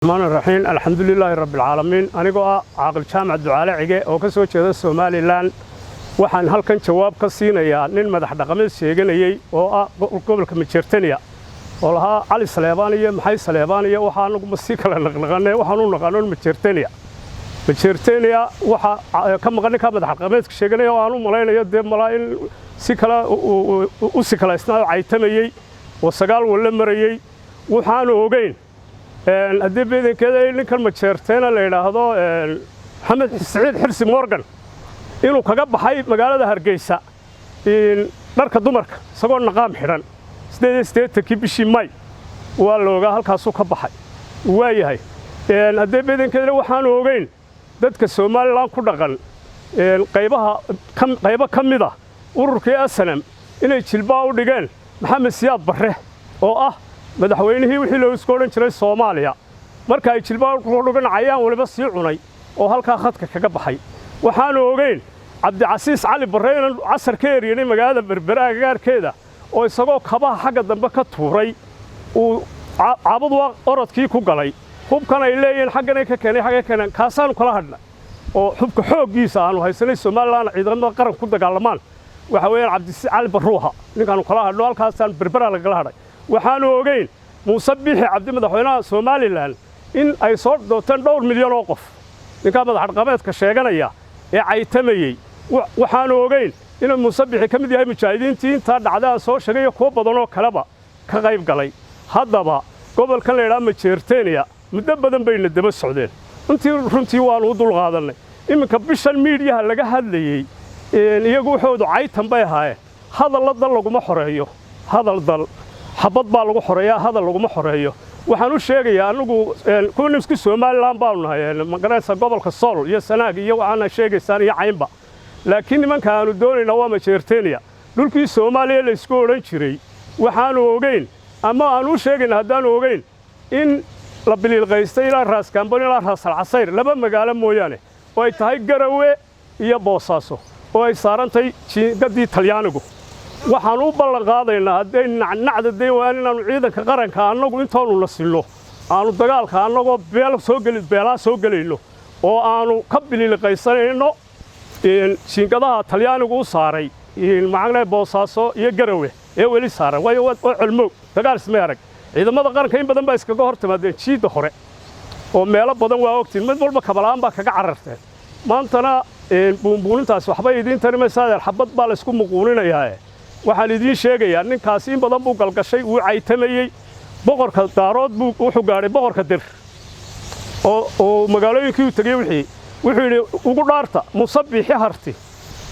الرحمن الرحيم الحمد لله رب العالمين أنا عاقل جامع الدعالة عجة أو كسوة هذا الصومالي لان وحن هل كان جواب قصينا يا نين مدح دقمة سيجنيه أو قبل كمتشرتنيا والها علي سليبانية محي سليبانية وحنو مسيك لنغنى وحنو نغنون متشرتنيا كم غني كم مدح دقمة سيجنيه وحنو ملاين يد ملاين سكلا وسكلا إسنا عيتمية وسجال ولا مرية وحنو وجين haddii beedankeeda ninkan majeerteena la yiraahdo Maxamed Saciid Xirsi Morgan inuu kaga baxay magaalada Hargeysa dharka dumarka isagoo naqaam xiran 8 bishii May waa looga halkaas ka baxay waayahay haddii beedankeeda waxaan ogeyn dadka Soomaaliland ku dhaqan qaybo kamid ah ururkii Asnam inay jilbaa u dhigeen Maxamed Siyaad Barre oo ah madaxweynihii wixii loo isku oran jiray Soomaaliya marka ay jilbaa ku dhuganayaan waliba sii cunay oo halka khadka kaga baxay waxaan ogeyn Cabdicasiis Cali Barre inuu casar ka yeeray magaalada Berbera gaarkeeda oo isagoo kabaha xagga dambe ka tuuray uu caabud orodkii ku galay hubkan ay leeyeen xaggan ka keenay kaasaan kala hadna oo hubka xoogiisa aanu haysanay Soomaaliland ciidamada qaran ku dagaalamaan waxa weeyaan Cabdicasiis Cali Barruha ninkan kala hadno halkaasaan Berbera laga hadhay waxaan ogeyn Muuse Biixi Cabdi madaxweynaha Soomaaliland in ay soo dooteen 2 milyan oo qof ninka madax dhaqameedka sheeganaya ee caytamayay waxaan ogeyn in Muuse Biixi kamid yahay mujaahidiintii inta dhacday soo sheegay koob badan oo kaleba ka qayb galay haddaba gobolkan la yiraahdo Majeerteeniya muddo badan bayna daba socdeen runtii waan u dul qaadanay iminka bishan media laga hadlayay iyagu wuxuu caytan bay ahaayeen hadallada laguma xoreeyo hadal dal xabad baa lagu xoreeyaa hadal lagu xoreeyo waxaan u sheegayaa anagu kuwaniska Soomaaliland baa nahay magaranaysa gobolka Sool iyo Sanaag iyo waxaan sheegaysaan iyo Caynba laakiin nimanka aanu doonayna waa Majeerteeniya dhulkii Soomaaliya la isku oran jiray waxaan ogeyn ama aanu sheegayna hadaan ogeyn in la bililqaystay ila raas Kamboni ila raas Alcasayr laba magaalo mooyaane oo ay tahay Garowe iyo Boosaaso oo ay saarantay jiingadii Talyaanigu waxaan u ballan qaadaynaa haday nacnacda deewaan inaanu ciidanka qaranka anagu intaanu la silo aanu dagaalka anagoo beela soo galayno oo aanu ka bililqaysanayno jiingadaha Talyaanigu u saaray macnaheedu Boosaaso iyo Garowe ee wali saaran way cilmo dagaal isma arag ciidamada qaranka in badan baa iskaga hortimaadeen jiida hore oo meelo badan waa ogtiin mid walba kabalaan baa kaga cararteen maantana buunbuunintaas waxba idin tarimaysaa xabad baa la isku muquuninayaa waxaan idin sheegayaa ninkaas in badan buu galgashay uu caytamayay boqorka daarood buu wuxuu gaaray boqorka dir oo magaalooyinkii uu tagay wuxuu yiri ugu dhaarta Muuse Biixi harti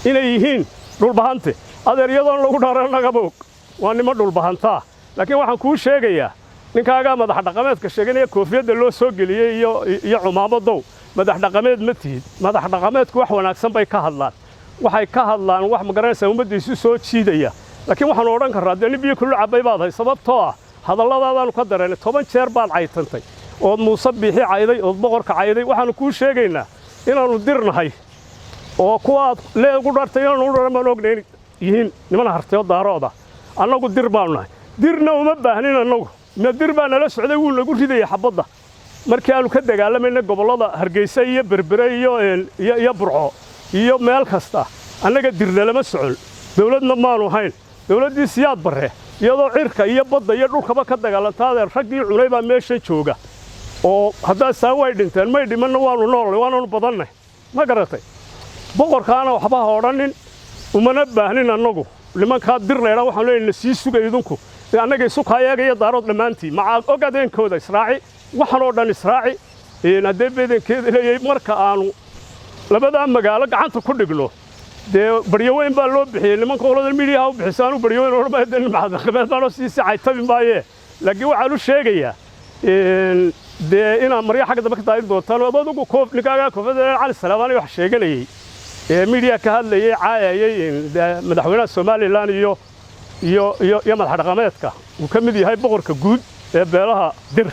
inay yihiin dhulbahante adeeryadoon lagu dhaaranaga boog waa nimo dhulbahanta laakiin waxaan ku sheegayaa ninkaaga madax dhaqameedka sheeganaya koofiyada loo soo galiyay iyo cumaamadow madax dhaqameed ma tihid madax dhaqameedku wax wanaagsan bay ka hadlaan waxay ka hadlaan wax magaranaysa umadiisu soo jiidaya laakiin waxaan oran karaa in biyo kullu cabay baad hay sababtoo ah hadalladaadaan ka dareen 10 jeer baad caytantay oo Muuse Biixi cayday oo boqorka cayday waxaan ku sheegaynaa inaanu dirnahay oo kuwa leeyahay dhartay inaanu dhamaan ognayn yihiin niman hartay daarooda anagu dir baanahay dirna uma baahnin anagu ma dir baa nala socday uu lagu riday xabadda markii aanu ka dagaalamayna gobolada Hargeysa iyo Berbera iyo Burco iyo meel kasta anaga dirna lama socon dawladna maanu hayn dawladii Siyaad Barre iyadoo cirka iyo badda iyo dhulkaba ka dagaalantaade ragii cunay baa meesha jooga oo hadaa saaway dhinteen may dhiman waanu nool waanu badanay ma garatay boqorkaana waxba horanin umana baahnin anagu nimanka dirleena waxaan leeyahay si sugay idinku anaga isu kaayaga iyo daarood dhamaantii ma ogaadeenkooda Israaci waxaan oo dhan Israaci hadee beedankeeda leeyahay marka aanu labada magaalo gacanta ku dhigno de baryaweyn baa loo bixiyay nimanka qolada media u bixisaan u baryaweyn oo maadeen maxad baa si caytabin baaye laakiin waxaan u sheegayaa de ina marya xagga dambe ka taayir doontaan wadadu koof ninkaaga koofada Cali Salaamaani wax sheeganayay media ka hadlayay caayayay madaxweynaha Soomaaliland iyo madax dhaqameedka uu ka mid yahay boqorka guud ee beelaha dir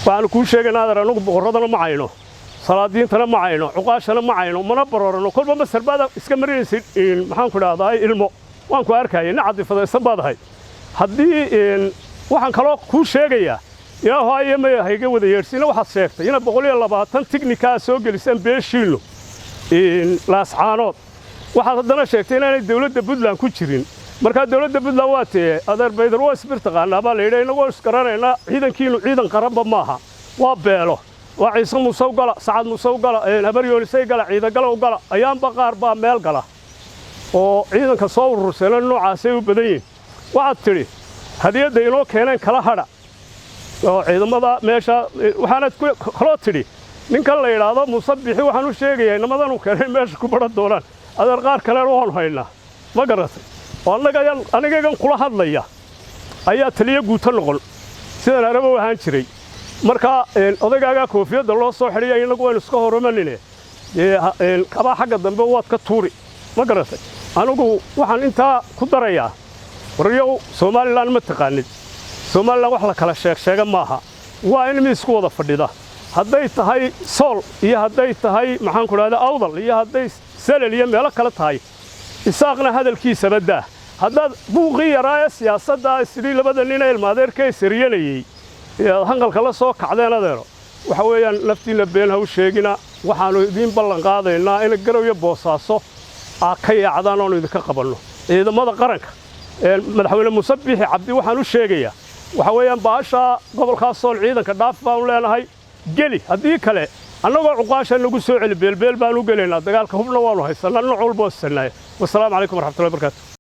waxaan ku sheegaynaa anagu boqoradana ma ayno salaadiintana ma ayno cuqaashana ma ayno mana barorano kolba masarbaada iska marinaysid maxaan ku dhahdaa ilmo waan ku arkayay nacad fadaysan baadahay haddii waxaan kaloo ku sheegayaa ilaahu ayama hayga wada yeersiina waxaad sheegtay ina 120 tiknika soo gelisan beeshiilo laascaanood waxaad haddana sheegtay inaanay dawladda Puntland ku jirin marka dawladda Puntland waa tee Azerbaijan waa isbirtaqaana baa leeyahay inagoo isqaranayna ciidankiinu ciidan qaranba maaha waa beelo waa ciise musaw gala sacad musaw gala habar yoonisay gala ciidan gala u gala ayaanba qaar baa meel gala oo ciidanka soo urursanay noocaasay u badan yihiin waxaad tiri hadiyada inoo keeneen kala hadha oo ciidamada meesha waxaanad kaloo tidhi ninkan la yidhaahdo musabixi waxaan u sheegayaa nimadan uu keenay meesha ku baran doonaan adeer qaar kalena waanu haynaa ma garatay oo anigagan kula hadlaya ayaa taliya guuto noqon sidaan arabo waxaan jiray marka odagaaga koofiyada loo soo xidhiyay inagu waynu iska horumarinay kaba xagga dambe waad ka tuuri ma garatay anigu waxaan intaa ku darayaa waryow Soomaaliland ma taqaanid Soomaaliland wax la kala sheega maaha waa in miisku wada fadhida hadday tahay sool iyo hadday tahay maxaan ku raada awdal iyo hadday salal iyo meel kala tahay isaaqna hadalkiisa badaa haddaad buuqii yaraa siyaasadda sidii labada nin ee ilmaadeerkay sariyanayay hangalka la soo kacdeen adeero waxa weeyaan laftiina been ha u sheegina waxaanu idin ballan qaadaynaa in garow iyo boosaaso ka yaacdaan oo idinka qabanno ciidamada qaranka madaxweyne musabixi cabdi waxaan u sheegayaa waxa weeyaan baasha gobolka sool ciidanka dhaaf baan leenahay geli haddii kale annagoo cuqaasha nagu soo celi beelbeel baan u gelaynaa dagaalka hubna waanu haysanaa nooc walba oo sanay wassalaamu calaykum waraxmatullaahi wabarakaatuh